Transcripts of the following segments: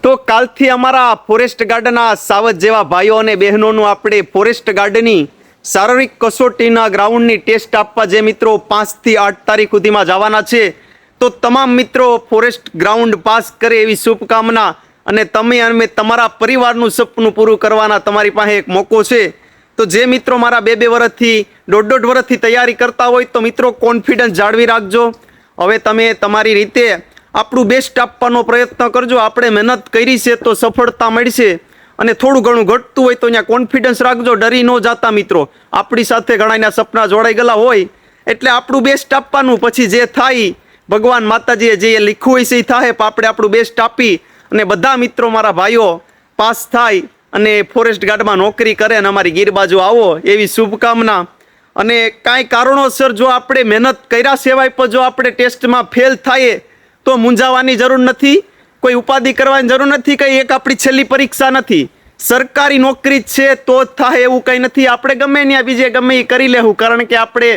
તો કાલથી અમારા ફોરેસ્ટ ગાર્ડના સાવજ જેવા ભાઈઓ અને બહેનોનું આપણે ફોરેસ્ટ ગાર્ડની શારીરિક કસોટીના ગ્રાઉન્ડની ટેસ્ટ આપવા જે મિત્રો 5 થી 8 તારીખ સુધીમાં જવાના છે, તો તમામ મિત્રો ફોરેસ્ટ ગ્રાઉન્ડ પાસ કરે એવી શુભકામના. અને તમે અને તમારા પરિવારનું સપનું પૂરું કરવાના તમારી પાસે એક મોકો છે. તો જે મિત્રો મારા 2 વર્ષથી 1.5 વર્ષથી તૈયારી કરતા હોય તો મિત્રો કોન્ફિડન્સ જાળવી રાખજો. હવે તમે તમારી રીતે આપણું બેસ્ટ આપવાનો પ્રયત્ન કરજો. આપણે મહેનત કરી છે તો સફળતા મળશે. અને થોડું ઘણું ઘટતું હોય તો અહીંયા કોન્ફિડન્સ રાખજો, ડરી ન જાતા મિત્રો. આપણી સાથે ઘણાના સપના જોડાઈ ગયેલા હોય એટલે આપણું બેસ્ટ આપવાનું. પછી જે થાય ભગવાન માતાજીએ જે લીખવું હોય છે એ થાય. આપણે આપણું બેસ્ટ આપી અને બધા મિત્રો મારા ભાઈઓ પાસ થાય અને ફોરેસ્ટ ગાર્ડમાં નોકરી કરે અને અમારી ગીર બાજુ આવો એવી શુભકામના. અને કાંઈ કારણોસર જો આપણે મહેનત કર્યા સિવાય પણ જો આપણે ટેસ્ટમાં ફેલ થાય તો મૂંઝાવાની જરૂર નથી, કોઈ ઉપાધિ કરવાની જરૂર નથી. કંઈ એક આપણી છેલ્લી પરીક્ષા નથી, સરકારી નોકરી જ છે તો જ થાય એવું કંઈ નથી. આપણે ગમે ત્યાં બીજે ગમે એ કરી લેવું, કારણ કે આપણે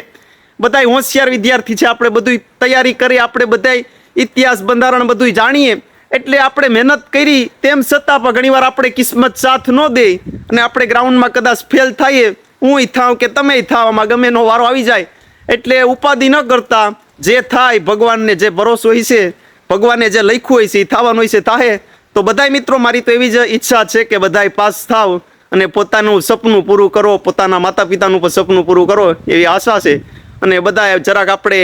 બધા હોશિયાર વિદ્યાર્થી છે. આપણે બધું તૈયારી કરી, આપણે બધા ઇતિહાસ બંધારણ બધું જાણીએ એટલે આપણે મહેનત કરી તેમ છતાં પણ ઘણીવાર આપણે કિસ્મત સાથ ન દે અને આપણે ગ્રાઉન્ડમાં કદાચ ફેલ થઈએ, હું થાવ કે તમે થાવામાં ગમે એનો વારો આવી જાય. એટલે ઉપાધિ ન કરતા જે થાય ભગવાનને જે ભરોસો હોય છે, ભગવાને જે લખ્યું હોય છે એ થવાનું હોય છે થાય. તો બધાય મિત્રો મારી તો એવી જ ઈચ્છા છે કે બધાય પાસ થાવ અને પોતાનું સપનું પૂરું કરો, પોતાના માતા પિતાનું પણ સપનું પૂરું કરો એવી આશા છે. અને બધાએ જરાક આપણે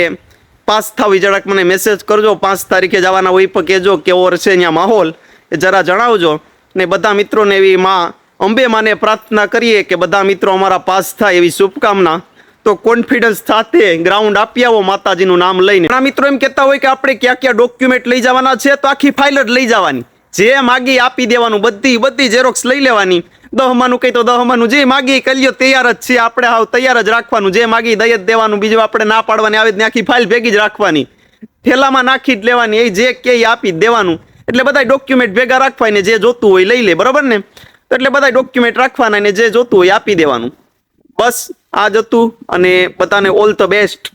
પાસ થાવ એ જરાક મને મેસેજ કરજો. 5 તારીખે જવાના હોય પણ કહેજો કેવો છે અહીંયા માહોલ એ જરા જણાવજો. ને બધા મિત્રોને એવી માં અંબે માને પ્રાર્થના કરીએ કે બધા મિત્રો અમારા પાસ થાય એવી શુભકામના. તો કોન્ફિડન્સ સાથે ગ્રાઉન્ડ આપી આવો માતાજીનું નામ લઈને. ઘણા મિત્રો એમ કહેતા હોય કે આપણે ક્યાં ક્યાં ડોક્યુમેન્ટ લઈ જવાના છે, તો આખી ફાઇલ જ લઈ જવાની, જે માગી આપી દેવાનું, બધી ઝેરોક્સ લઈ લેવાની. 10માનું કંઈ તો 10માનું જે માગી કલ્યો તૈયાર જ છે, આપણે હાવ તૈયાર જ રાખવાનું, જે માગી દઈ જ દેવાનું. બીજું આપણે ના પાડવાની આવે આખી ફાઇલ ભેગી જ રાખવાની, થેલામાં નાખી જ લેવાની, એ જે કે આપી જ દેવાનું. એટલે બધા ડોક્યુમેન્ટ ભેગા રાખવા ને જે જોતું હોય લઈ લે, બરાબર ને? તો એટલે બધા ડોક્યુમેન્ટ રાખવાના ને જે જોતું હોય આપી દેવાનું. બસ આ જ હતું અને બધાને ઓલ ધ બેસ્ટ.